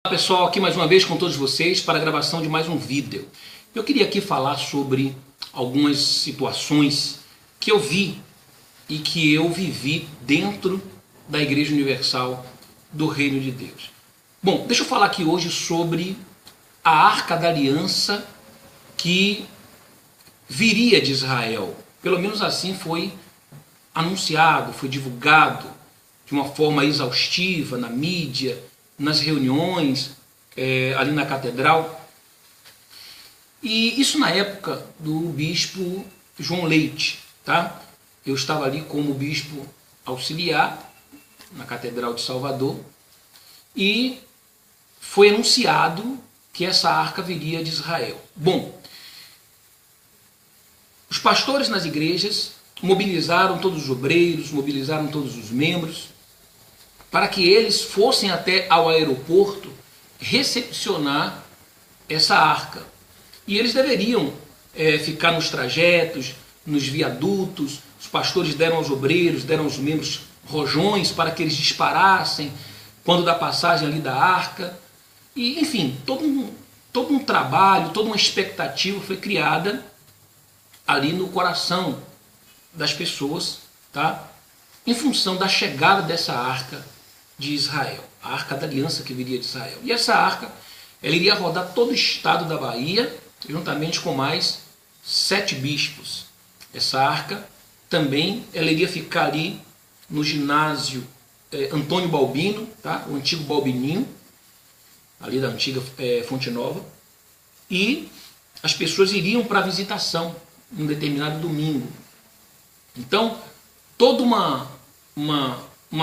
Olá pessoal, aqui mais uma vez com todos vocês para a gravação de mais um vídeo. Eu queria aqui falar sobre algumas situações que eu vi e que eu vivi dentro da Igreja Universal do Reino de Deus. Bom, deixa eu falar aqui hoje sobre a Arca da Aliança que viria de Israel. Pelo menos assim foi anunciado, foi divulgado de uma forma exaustiva na mídia, nas reuniões ali na catedral. E isso na época do bispo João Leite, tá? Eu estava ali como bispo auxiliar na Catedral de Salvador e foi anunciado que essa arca viria de Israel. Bom, os pastores nas igrejas mobilizaram todos os obreiros, mobilizaram todos os membros para que eles fossem até ao aeroporto recepcionar essa arca. E eles deveriam ficar nos trajetos, nos viadutos. Os pastores deram aos obreiros, deram aos membros rojões para que eles disparassem quando da passagem ali da arca. E, enfim, todo um trabalho, toda uma expectativa foi criada ali no coração das pessoas, tá? Em função da chegada dessa arca de Israel, a Arca da Aliança que viria de Israel. E essa arca, ela iria rodar todo o estado da Bahia, juntamente com mais 7 bispos. Essa arca também, ela iria ficar ali no ginásio Antônio Balbino, tá? O antigo Balbininho, ali da antiga Fonte Nova, e as pessoas iriam para a visitação em um determinado domingo. Então, toda uma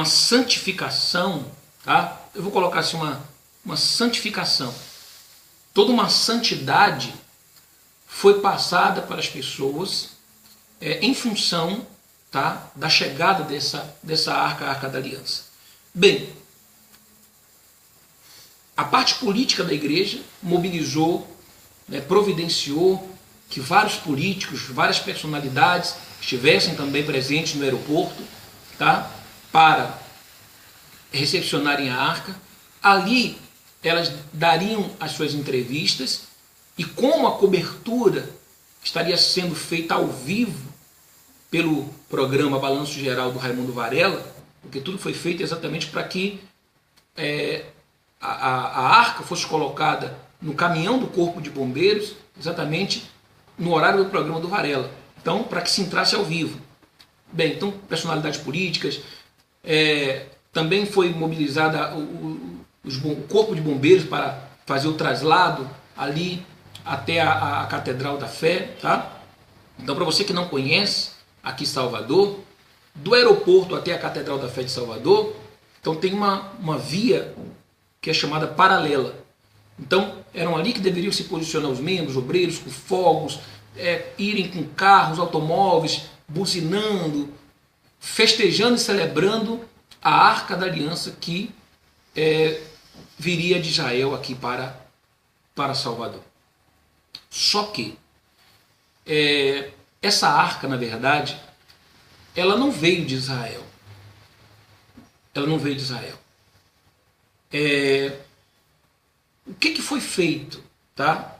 santificação, tá? Eu vou colocar assim uma santificação, toda uma santidade foi passada para as pessoas em função, tá, da chegada dessa arca, a Arca da Aliança. Bem, a parte política da igreja mobilizou, providenciou que vários políticos, várias personalidades estivessem também presentes no aeroporto, tá? Para recepcionarem a arca. Ali elas dariam as suas entrevistas e como a cobertura estaria sendo feita ao vivo pelo programa Balanço Geral do Raimundo Varela, porque tudo foi feito exatamente para que a arca fosse colocada no caminhão do Corpo de Bombeiros, exatamente no horário do programa do Varela. Então, para que se entrasse ao vivo. Bem, então, personalidades políticas, também foi mobilizada o Corpo de Bombeiros para fazer o traslado ali até a Catedral da Fé, tá? Então, para você que não conhece, aqui em Salvador, do aeroporto até a Catedral da Fé de Salvador, então tem uma via que é chamada paralela. Então, eram ali que deveriam se posicionar os membros, obreiros, com fogos, irem com carros, automóveis, buzinando, festejando e celebrando a Arca da Aliança que viria de Israel aqui para Salvador. Só que essa arca, na verdade, ela não veio de Israel. Ela não veio de Israel. O que foi feito, tá?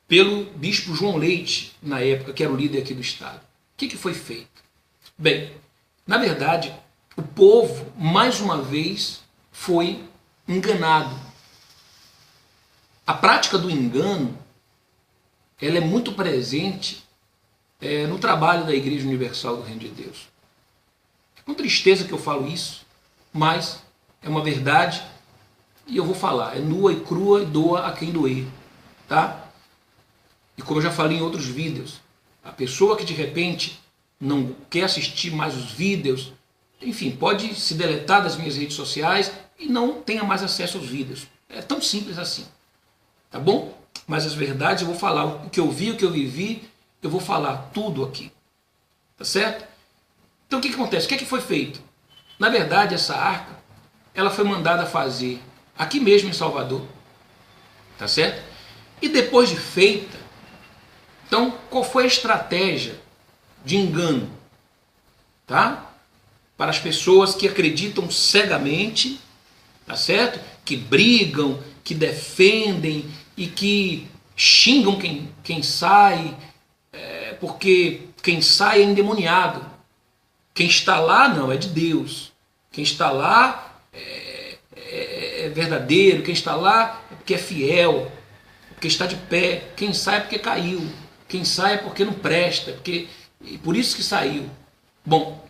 Pelo bispo João Leite, na época, que era o líder aqui do estado. O que foi feito? Bem, na verdade, o povo, mais uma vez, foi enganado. A prática do engano, ela é muito presente no trabalho da Igreja Universal do Reino de Deus. É com tristeza que eu falo isso, mas é uma verdade e eu vou falar. É nua e crua e doa a quem doer, tá? E como eu já falei em outros vídeos, a pessoa que de repente não quer assistir mais os vídeos, enfim, pode se deletar das minhas redes sociais e não tenha mais acesso aos vídeos. É tão simples assim, tá bom? Mas as verdades eu vou falar, o que eu vi, o que eu vivi, eu vou falar tudo aqui, tá certo? Então o que acontece? O que foi feito? Na verdade, essa arca, ela foi mandada fazer aqui mesmo em Salvador, tá certo? E depois de feita, então qual foi a estratégia de engano, tá? Para as pessoas que acreditam cegamente, tá certo? Que brigam, que defendem e que xingam quem sai, porque quem sai é endemoniado. Quem está lá não, é de Deus. Quem está lá é verdadeiro, quem está lá é porque é fiel, porque está de pé. Quem sai é porque caiu, quem sai é porque não presta, e por isso que saiu. Bom,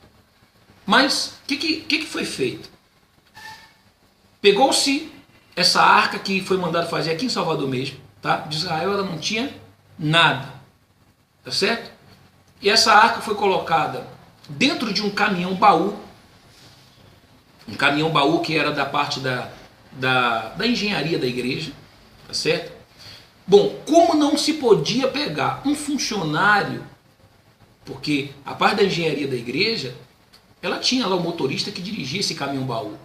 mas o que foi feito? Pegou-se essa arca que foi mandado fazer aqui em Salvador mesmo, tá? De Israel, ela não tinha nada, tá certo? E essa arca foi colocada dentro de um caminhão baú, que era da parte da engenharia da igreja, tá certo? Bom, como não se podia pegar um funcionário, porque a parte da engenharia da igreja, ela tinha lá o motorista que dirigia esse caminhão baú,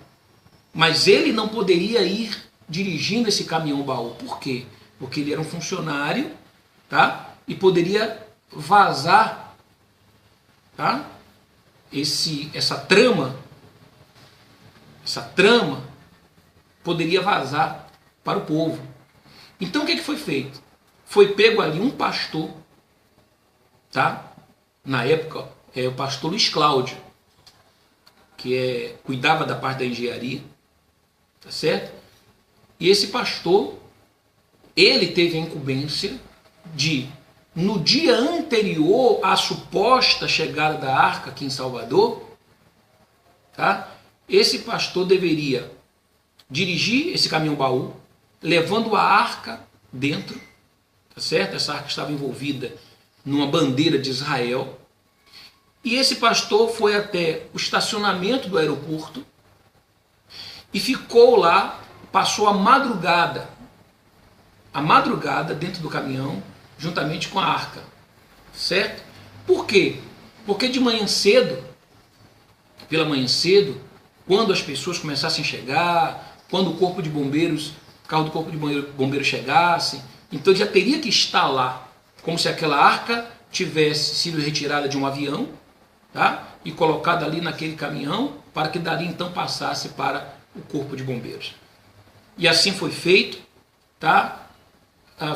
mas ele não poderia ir dirigindo esse caminhão baú. Por quê? Porque ele era um funcionário, tá? E poderia vazar, tá? Essa trama poderia vazar para o povo. Então o que foi feito? Foi pego ali um pastor, tá? Na época, o pastor Luiz Cláudio, que cuidava da parte da engenharia, tá certo? E esse pastor, ele teve a incumbência de, no dia anterior à suposta chegada da arca aqui em Salvador, tá? Esse pastor deveria dirigir esse caminhão baú, levando a arca dentro, tá certo? Essa arca estava envolvida numa bandeira de Israel. E esse pastor foi até o estacionamento do aeroporto e ficou lá, passou a madrugada dentro do caminhão, juntamente com a arca, certo? Por quê? Porque de manhã cedo, pela manhã cedo, quando as pessoas começassem a chegar, quando o carro do corpo de bombeiros chegasse, então já teria que estar lá, como se aquela arca tivesse sido retirada de um avião, tá? E colocada ali naquele caminhão, para que dali então passasse para o corpo de bombeiros. E assim foi feito, tá?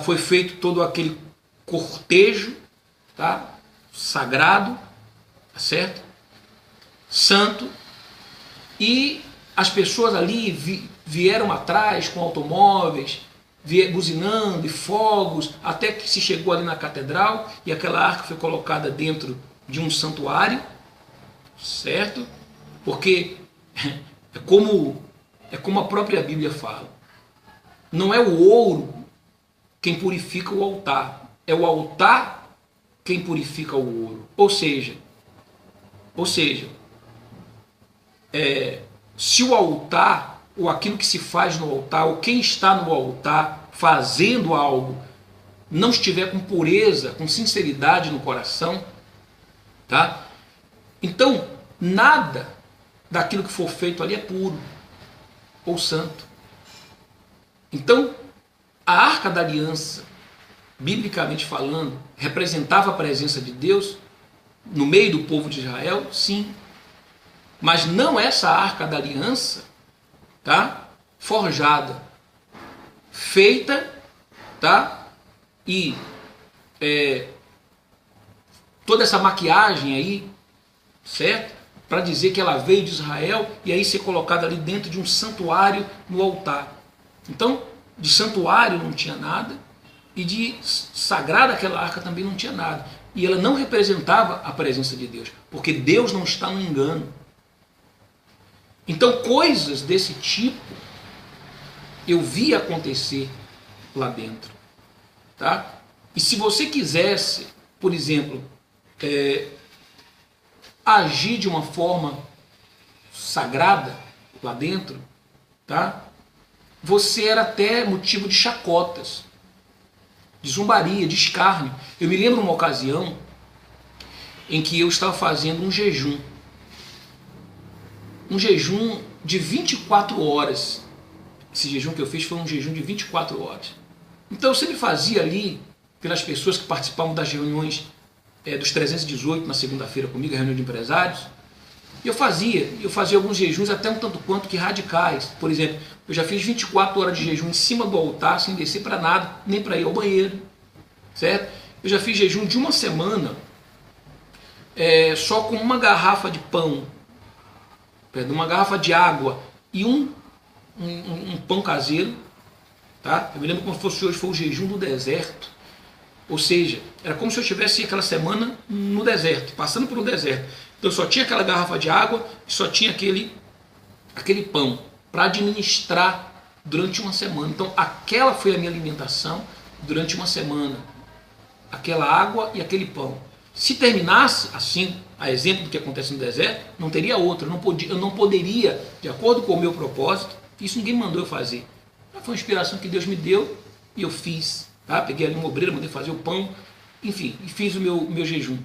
Foi feito todo aquele cortejo, tá? Sagrado, tá certo? Santo, e as pessoas ali vieram atrás com automóveis, buzinando e fogos, até que se chegou ali na catedral e aquela arca foi colocada dentro de um santuário, certo? Porque é como a própria Bíblia fala, não é o ouro quem purifica o altar, é o altar quem purifica o ouro. Ou seja, se o altar, ou aquilo que se faz no altar, ou quem está no altar fazendo algo, não estiver com pureza, com sinceridade no coração, tá? Então, nada daquilo que for feito ali é puro ou santo. Então, a Arca da Aliança, biblicamente falando, representava a presença de Deus no meio do povo de Israel, sim. Mas não essa Arca da Aliança, tá? Forjada, feita, tá? E toda essa maquiagem aí, certo? Para dizer que ela veio de Israel e aí ser colocada ali dentro de um santuário no altar. Então, de santuário não tinha nada e de sagrada aquela arca também não tinha nada. E ela não representava a presença de Deus, porque Deus não está no engano. Então, coisas desse tipo eu vi acontecer lá dentro, tá? E se você quisesse, por exemplo, agir de uma forma sagrada lá dentro, tá? Você era até motivo de chacotas, de zombaria, de escárnio. Eu me lembro uma ocasião em que eu estava fazendo um jejum de 24 horas. Esse jejum que eu fiz foi um jejum de 24 horas. Então eu sempre fazia ali, pelas pessoas que participavam das reuniões dos 318 na segunda-feira comigo, a reunião de empresários, E eu fazia alguns jejuns até um tanto quanto que radicais. Por exemplo, eu já fiz 24 horas de jejum em cima do altar, sem descer para nada, nem para ir ao banheiro, certo? Eu já fiz jejum de uma semana, só com uma garrafa de pão, uma garrafa de água e um pão caseiro, tá? Eu me lembro como se fosse hoje, foi o jejum do deserto. Ou seja, era como se eu estivesse aquela semana no deserto, passando por um deserto. Então eu só tinha aquela garrafa de água e só tinha aquele pão para administrar durante uma semana. Então aquela foi a minha alimentação durante uma semana. Aquela água e aquele pão. Se terminasse assim, a exemplo do que acontece no deserto, não teria outra. Eu não poderia, de acordo com o meu propósito, isso ninguém mandou eu fazer. Foi uma inspiração que Deus me deu e eu fiz. Tá? Peguei ali uma obreira, mandei fazer o pão, enfim, e fiz o meu jejum.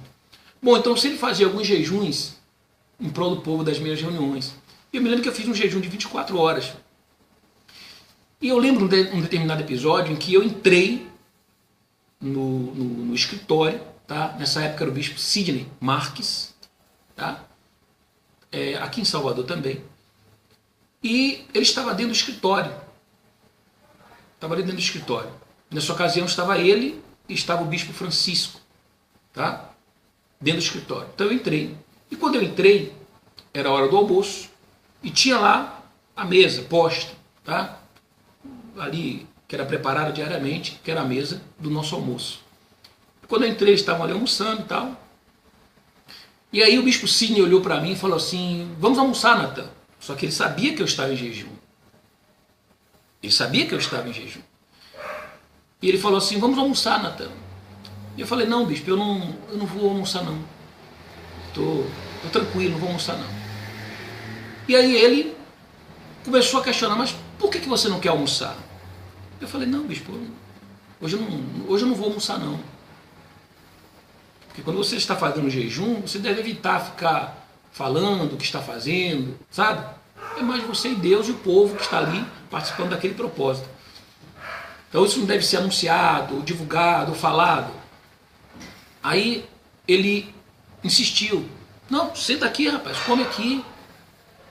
Bom, então eu sempre fazia alguns jejuns em prol do povo das minhas reuniões. Eu me lembro que eu fiz um jejum de 24 horas. E eu lembro de um determinado episódio em que eu entrei no escritório, tá? Nessa época era o bispo Sidney Marques, tá? Aqui em Salvador também. E ele estava dentro do escritório. Estava ali dentro do escritório. Nessa ocasião estava ele e estava o bispo Francisco, tá? Dentro do escritório. Então eu entrei. E quando eu entrei, era a hora do almoço e tinha lá a mesa posta, tá? Ali, que era preparada diariamente, que era a mesa do nosso almoço. Quando eu entrei, eles estavam ali almoçando e tal. E aí o bispo Sidney olhou para mim e falou assim: vamos almoçar, Natan. Só que ele sabia que eu estava em jejum. Ele sabia que eu estava em jejum. E ele falou assim: vamos almoçar, Natan. E eu falei: não, bispo, eu não vou almoçar não. Tô tranquilo, não vou almoçar não. E aí ele começou a questionar: mas por que você não quer almoçar? Eu falei: não, bispo, hoje eu não vou almoçar não. Porque quando você está fazendo jejum, você deve evitar ficar falando o que está fazendo, sabe? É mais você e Deus e o povo que está ali participando daquele propósito. Então isso não deve ser anunciado, ou divulgado, ou falado. Aí ele insistiu: não, senta aqui, rapaz, come aqui.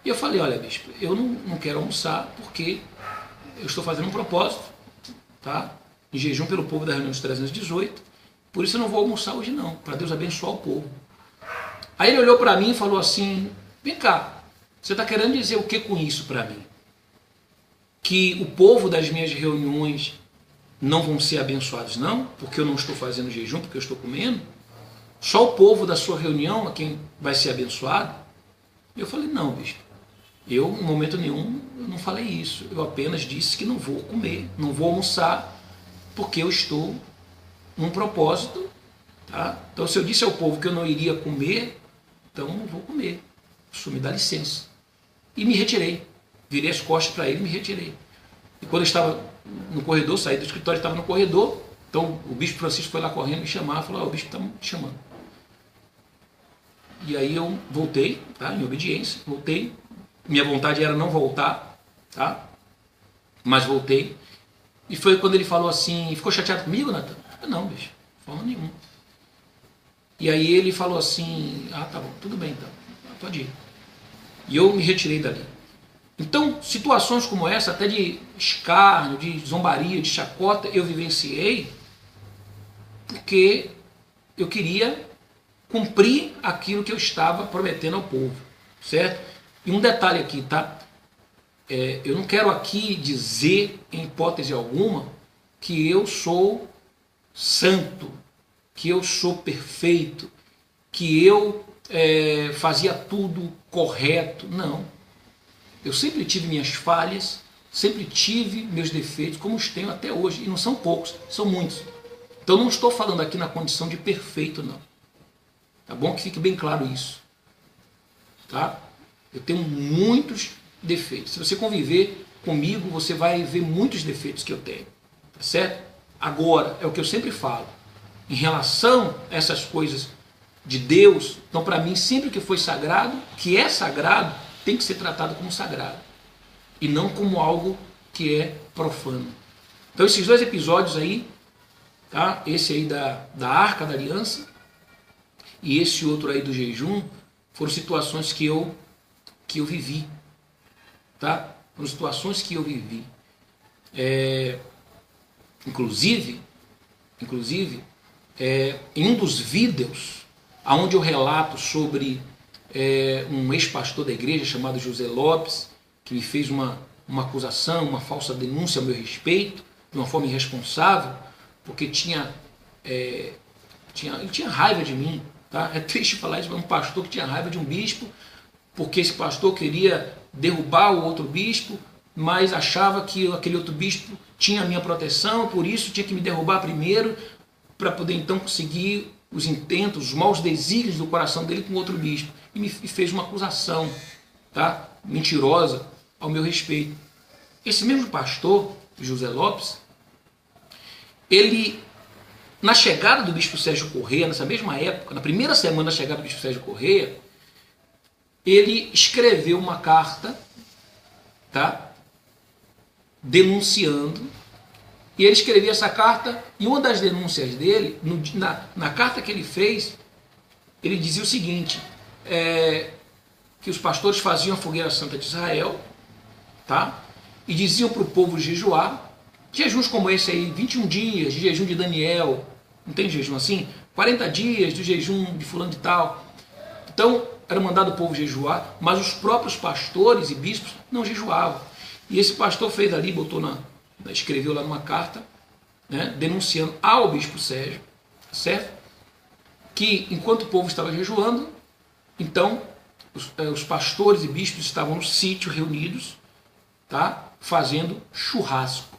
E eu falei: olha, bispo, eu não quero almoçar porque eu estou fazendo um propósito, tá? Em jejum pelo povo da reunião dos 318, por isso eu não vou almoçar hoje não, para Deus abençoar o povo. Aí ele olhou para mim e falou assim: vem cá, você está querendo dizer o que com isso para mim? Que o povo das minhas reuniões não vão ser abençoados não? Porque eu não estou fazendo jejum, porque eu estou comendo? Só o povo da sua reunião é quem vai ser abençoado? Eu falei: não, bispo. Eu, em momento nenhum, eu não falei isso. Eu apenas disse que não vou comer, não vou almoçar, porque eu estou num propósito. Tá? Então, se eu disse ao povo que eu não iria comer, então eu não vou comer. Isso me dá licença. E me retirei. Virei as costas para ele e me retirei. E quando eu estava no corredor, saí do escritório, estava no corredor, então o bispo Francisco foi lá correndo me chamar, falou: o bispo está me chamando. E aí eu voltei, tá? Em obediência, voltei. Minha vontade era não voltar, tá? Mas voltei. E foi quando ele falou assim: ficou chateado comigo, Natan? Não, bicho, de forma nenhuma. E aí ele falou assim: ah, tá bom, tudo bem então, pode ir. E eu me retirei dali. Então, situações como essa, até de escárnio, de zombaria, de chacota, eu vivenciei porque eu queria cumprir aquilo que eu estava prometendo ao povo, certo? E um detalhe aqui, tá? Eu não quero aqui dizer, em hipótese alguma, que eu sou santo, que eu sou perfeito, que eu fazia tudo correto. Não. Eu sempre tive minhas falhas, sempre tive meus defeitos, como os tenho até hoje. E não são poucos, são muitos. Então não estou falando aqui na condição de perfeito, não. Tá bom? Que fique bem claro isso. Tá? Eu tenho muitos defeitos. Se você conviver comigo, você vai ver muitos defeitos que eu tenho. Tá certo? Agora, é o que eu sempre falo. Em relação a essas coisas de Deus, então para mim, sempre que foi sagrado, que é sagrado, tem que ser tratado como sagrado. E não como algo que é profano. Então esses dois episódios aí, tá? Esse aí da Arca da Aliança e esse outro aí do jejum, foram situações que eu vivi, tá? Foram situações que eu vivi. Inclusive, em um dos vídeos onde eu relato sobre um ex-pastor da igreja chamado José Lopes, que me fez uma acusação, uma falsa denúncia a meu respeito, de uma forma irresponsável, porque ele tinha raiva de mim. Tá? É triste falar isso, mas um pastor que tinha raiva de um bispo, porque esse pastor queria derrubar o outro bispo, mas achava que aquele outro bispo tinha a minha proteção, por isso tinha que me derrubar primeiro, para poder então conseguir os intentos, os maus desígnios do coração dele com outro bispo. E me fez uma acusação, tá? Mentirosa ao meu respeito. Esse mesmo pastor, José Lopes, ele, na chegada do bispo Sérgio Correia, nessa mesma época, na primeira semana da chegada do bispo Sérgio Correia, ele escreveu uma carta, tá? Denunciando. E ele escrevia essa carta, e uma das denúncias dele, na carta que ele fez, ele dizia o seguinte, que os pastores faziam a fogueira santa de Israel, tá? E diziam para o povo jejuar, jejuns como esse aí, 21 dias de jejum de Daniel, não tem jejum assim? 40 dias do jejum de fulano de tal. Então, era mandado o povo jejuar, mas os próprios pastores e bispos não jejuavam. E esse pastor fez ali, escreveu lá numa carta, né, denunciando ao bispo Sérgio, certo? Que enquanto o povo estava jejuando, então os pastores e bispos estavam no sítio reunidos, tá, fazendo churrasco,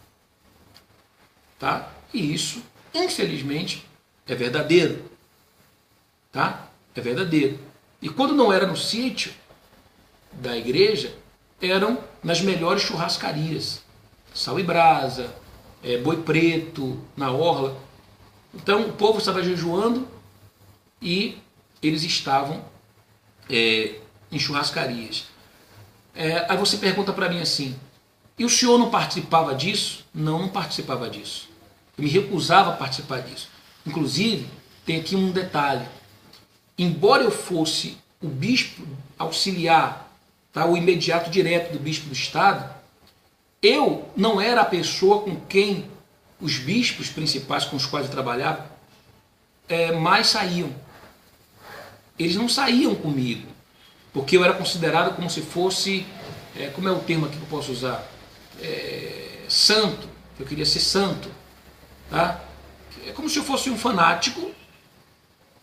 tá? E isso, infelizmente, é verdadeiro, tá? É verdadeiro. E quando não era no sítio da igreja, eram nas melhores churrascarias, Sal e Brasa, Boi Preto, na orla. Então o povo estava jejuando e eles estavam em churrascarias. Aí você pergunta para mim assim, e o senhor não participava disso? Não participava disso. Eu me recusava a participar disso. Inclusive, tem aqui um detalhe. Embora eu fosse o bispo auxiliar, tá, o imediato direto do bispo do estado, eu não era a pessoa com quem os bispos principais com os quais eu trabalhava mais saíam. Eles não saíam comigo, porque eu era considerado como se fosse, como é o termo aqui que eu posso usar? Santo, eu queria ser santo. Tá? É como se eu fosse um fanático,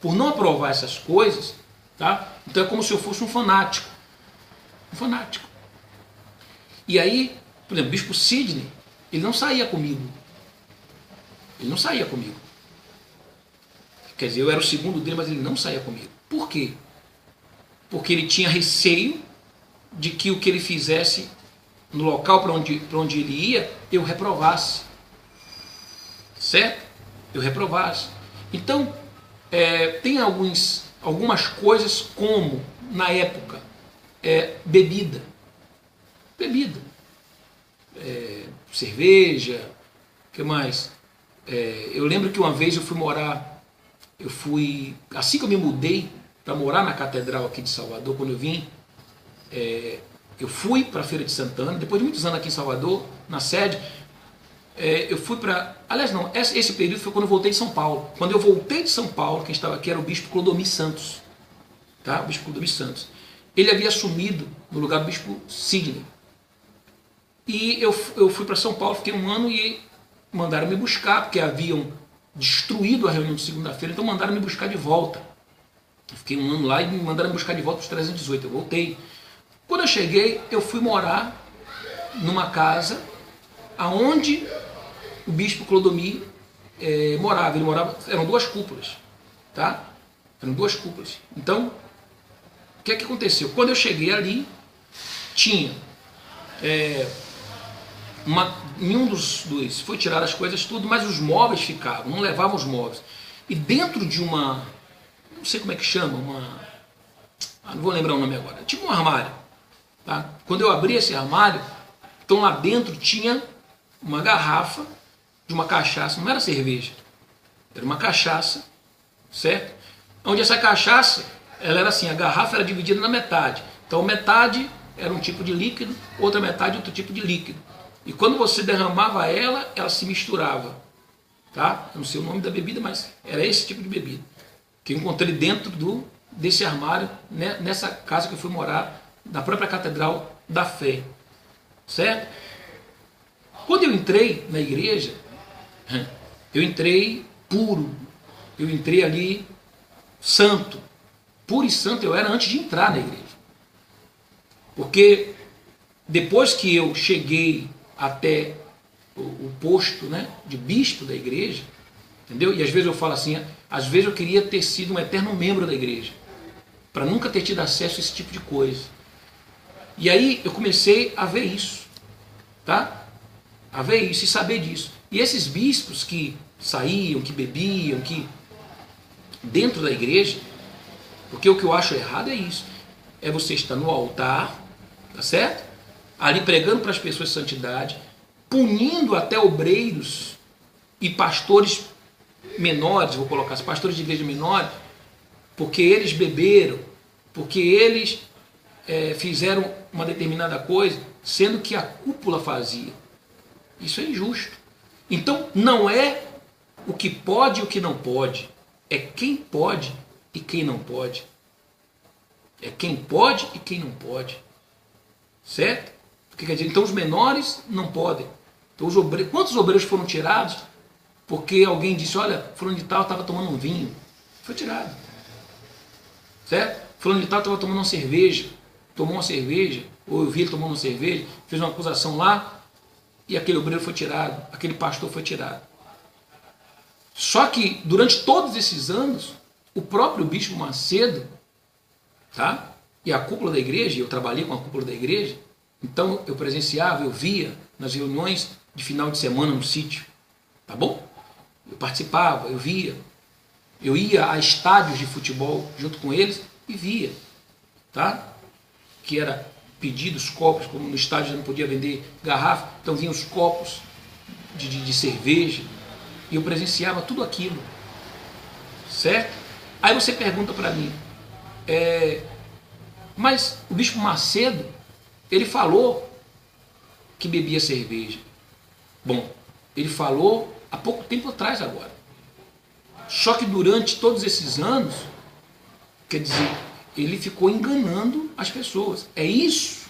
por não aprovar essas coisas, tá? Então é como se eu fosse um fanático. Um fanático. E aí, por exemplo, o bispo Sidney, ele não saía comigo. Ele não saía comigo. Quer dizer, eu era o segundo dele, mas ele não saía comigo. Por quê? Porque ele tinha receio de que o que ele fizesse no local para onde ele ia, eu reprovasse. Certo? Eu reprovasse. Então, tem algumas coisas como, na época, bebida. Cerveja, o que mais? Eu lembro que uma vez eu fui morar, assim que eu me mudei para morar na Catedral aqui de Salvador, quando eu vim, eu fui para a Feira de Santana, depois de muitos anos aqui em Salvador, na sede, eu fui para... Aliás, não, esse período foi quando eu voltei de São Paulo. Quando eu voltei de São Paulo, quem estava aqui era o bispo Clodomir Santos. Tá? O bispo Clodomir Santos. Ele havia assumido no lugar do bispo Sidney. E eu fui para São Paulo, fiquei um ano e mandaram me buscar, porque haviam destruído a reunião de segunda-feira, então mandaram me buscar de volta. Eu fiquei um ano lá e me mandaram me buscar de volta para os 318. Eu voltei. Quando eu cheguei, eu fui morar numa casa aonde o bispo Clodomir morava. Ele morava, eram duas cúpulas, tá? Eram duas cúpulas. Então, o que aconteceu? Quando eu cheguei ali, tinha nenhum dos foi tirar as coisas tudo, mas os móveis ficavam, não levavam os móveis. E dentro de uma, não sei como é que chama, não vou lembrar o nome agora, tipo um armário, tá? Quando eu abri esse armário, então lá dentro tinha uma garrafa de uma cachaça, não era cerveja, era uma cachaça, certo? Onde essa cachaça ela era assim, a garrafa era dividida na metade. Então metade era um tipo de líquido, outra metade outro tipo de líquido. E quando você derramava ela, ela se misturava. Tá? Eu não sei o nome da bebida, mas era esse tipo de bebida que eu encontrei dentro desse armário, né, nessa casa que eu fui morar, na própria Catedral da Fé. Certo? Quando eu entrei na igreja, eu entrei puro, eu entrei ali santo, puro e santo eu era antes de entrar na igreja. Porque depois que eu cheguei até o posto, né, de bispo da igreja, entendeu? E às vezes eu falo assim, às vezes eu queria ter sido um eterno membro da igreja, para nunca ter tido acesso a esse tipo de coisa. E aí eu comecei a ver isso, tá? A ver isso e saber disso. E esses bispos que saíam, que bebiam, que dentro da igreja, porque o que eu acho errado é isso, é você estar no altar, tá certo? Ali pregando para as pessoas santidade, punindo até obreiros e pastores menores, vou colocar assim, pastores de igreja menores, porque eles beberam, porque eles fizeram uma determinada coisa, sendo que a cúpula fazia. Isso é injusto. Então não é o que pode e o que não pode, é quem pode e quem não pode. É quem pode e quem não pode. Certo? Porque, quer dizer, então os menores não podem. Então, quantos obreiros foram tirados porque alguém disse, olha, fulano de tal estava tomando um vinho? Foi tirado. Certo? Fulano de tal estava tomando uma cerveja, tomou uma cerveja, ou eu vi ele tomando uma cerveja, fez uma acusação lá, e aquele obreiro foi tirado, aquele pastor foi tirado. Só que, durante todos esses anos, o próprio bispo Macedo, tá? E a cúpula da igreja, eu trabalhei com a cúpula da igreja, então eu presenciava, eu via nas reuniões de final de semana no sítio, tá bom? Eu participava, eu via, eu ia a estádios de futebol junto com eles e via, tá? Que era pedidos, copos, como no estádio já não podia vender garrafa, então vinham os copos de cerveja, e eu presenciava tudo aquilo, certo? Aí você pergunta para mim, mas o bispo Macedo, ele falou que bebia cerveja. Bom, ele falou há pouco tempo atrás agora. Só que durante todos esses anos, quer dizer, ele ficou enganando as pessoas. É isso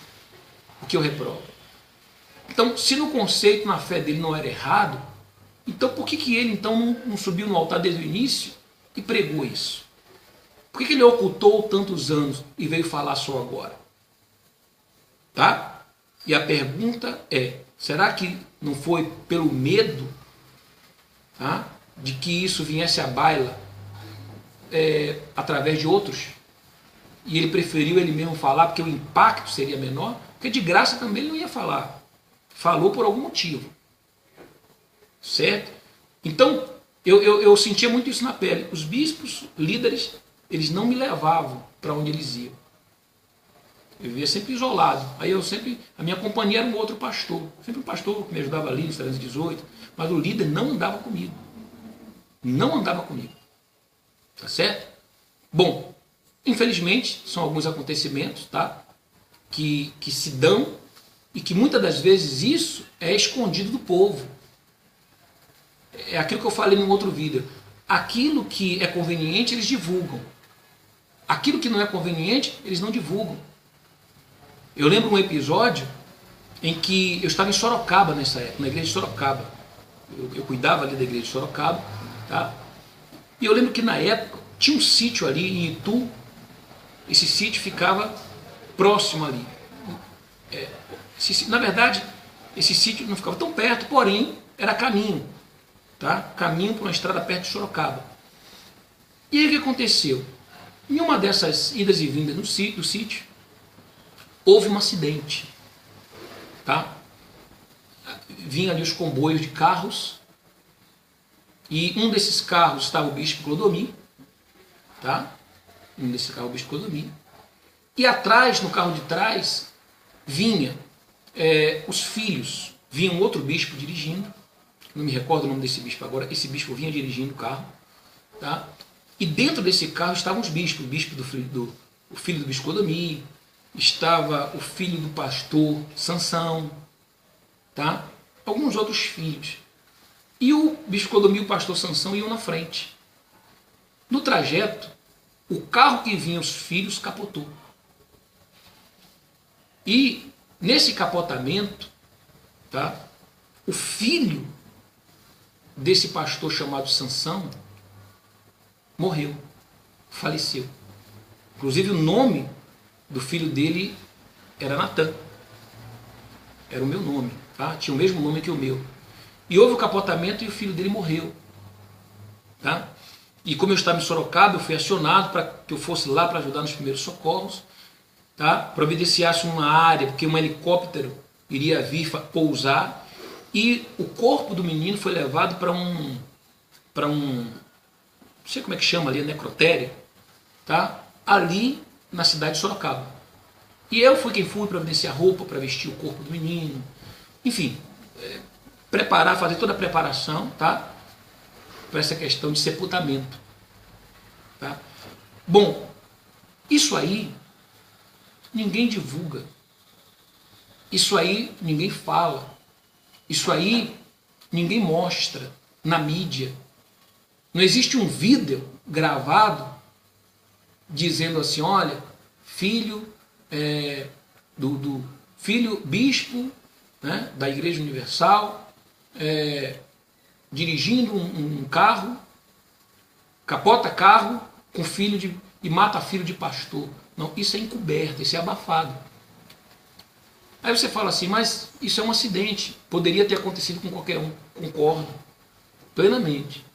o que eu reprovo. Então, se no conceito, na fé dele não era errado, então por que ele então não subiu no altar desde o início e pregou isso? Por que ele ocultou tantos anos e veio falar só agora? Tá? E a pergunta é, será que não foi pelo medo, tá, de que isso viesse à baila através de outros? E ele preferiu ele mesmo falar porque o impacto seria menor? Porque de graça também ele não ia falar. Falou por algum motivo. Certo? Então, eu sentia muito isso na pele. Os bispos, líderes, eles não me levavam para onde eles iam. Eu vivia sempre isolado. Aí a minha companhia era um outro pastor. Sempre um pastor que me ajudava ali nos 318. Mas o líder não andava comigo. Não andava comigo. Tá certo? Bom, infelizmente, são alguns acontecimentos, tá? Que se dão e que muitas das vezes isso é escondido do povo. É aquilo que eu falei num outro vídeo. Aquilo que é conveniente, eles divulgam. Aquilo que não é conveniente, eles não divulgam. Eu lembro um episódio em que eu estava em Sorocaba nessa época, na igreja de Sorocaba. Eu cuidava ali da igreja de Sorocaba, tá? E eu lembro que na época tinha um sítio ali em Itu. Esse sítio ficava próximo ali. Na verdade, esse sítio não ficava tão perto, porém era caminho, tá? Caminho para uma estrada perto de Sorocaba. E aí o que aconteceu? Em uma dessas idas e vindas do sítio, houve um acidente, tá? Vinha ali os comboios de carros, e um desses carros estava o bispo Clodomir, tá? Um desses carros o bispo Clodomir, e atrás, no carro de trás, vinha os filhos, vinha um outro bispo dirigindo, não me recordo o nome desse bispo agora, esse bispo vinha dirigindo o carro, tá? E dentro desse carro estavam os bispos, o filho do bispo Clodomir, estava o filho do pastor Sansão, tá? Alguns outros filhos. E o bispo Clodomir e o pastor Sansão iam na frente. No trajeto, o carro que vinha os filhos capotou. E nesse capotamento, tá? O filho desse pastor chamado Sansão morreu, faleceu. Inclusive o nome do filho dele era Natan. Era o meu nome, tá? Tinha o mesmo nome que o meu. E houve o capotamento e o filho dele morreu, tá? E como eu estava em Sorocaba, eu fui acionado para que eu fosse lá para ajudar nos primeiros socorros, tá? Providenciasse uma área, porque um helicóptero iria vir pousar, e o corpo do menino foi levado para um, não sei como é que chama ali, necrotério, tá? Ali na cidade de Sorocaba. E eu fui quem fui providenciar roupa para vestir o corpo do menino, enfim, preparar, fazer toda a preparação, tá? Para essa questão de sepultamento, tá? Bom, isso aí ninguém divulga, isso aí ninguém fala, isso aí ninguém mostra na mídia. Não existe um vídeo gravado dizendo assim, olha, filho filho bispo, né, da Igreja Universal, dirigindo um carro, capota carro com filho e mata filho de pastor. Não, isso é encoberto, isso é abafado. Aí você fala assim, mas isso é um acidente, poderia ter acontecido com qualquer um. Concordo plenamente.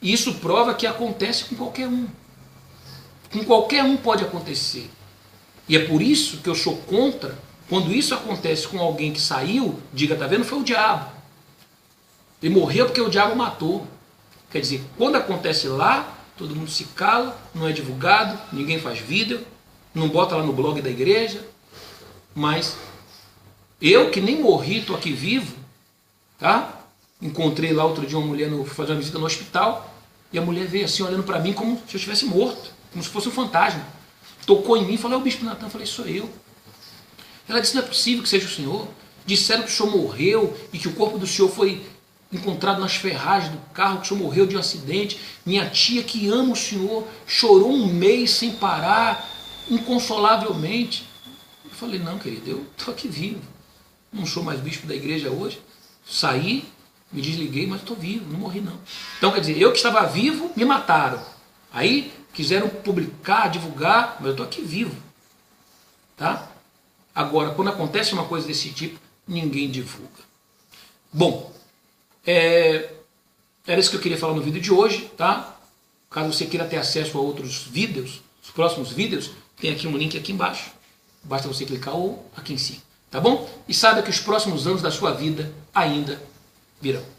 Isso prova que acontece com qualquer um. Com qualquer um pode acontecer. E é por isso que eu sou contra, quando isso acontece com alguém que saiu, diga, tá vendo, foi o diabo. Ele morreu porque o diabo matou. Quer dizer, quando acontece lá, todo mundo se cala, não é divulgado, ninguém faz vídeo, não bota lá no blog da igreja, mas eu que nem morri, estou aqui vivo, tá? Encontrei lá outro dia uma mulher, fui fazer uma visita no hospital, e a mulher veio assim olhando para mim como se eu estivesse morto, como se fosse um fantasma. Tocou em mim e falou, é o bispo Natan. Eu falei, sou eu. Ela disse, não é possível que seja o senhor. Disseram que o senhor morreu e que o corpo do senhor foi encontrado nas ferragens do carro, que o senhor morreu de um acidente. Minha tia, que ama o senhor, chorou um mês sem parar, inconsolavelmente. Eu falei, não, querido, eu estou aqui vivo. Não sou mais bispo da igreja hoje. Saí, me desliguei, mas estou vivo, não morri não. Então, quer dizer, eu que estava vivo, me mataram. Aí quiseram publicar, divulgar, mas eu estou aqui vivo. Tá? Agora, quando acontece uma coisa desse tipo, ninguém divulga. Bom, era isso que eu queria falar no vídeo de hoje, tá? Caso você queira ter acesso a outros vídeos, os próximos vídeos, tem aqui um link aqui embaixo. Basta você clicar ou aqui em cima, tá bom? E saiba que os próximos anos da sua vida ainda virão.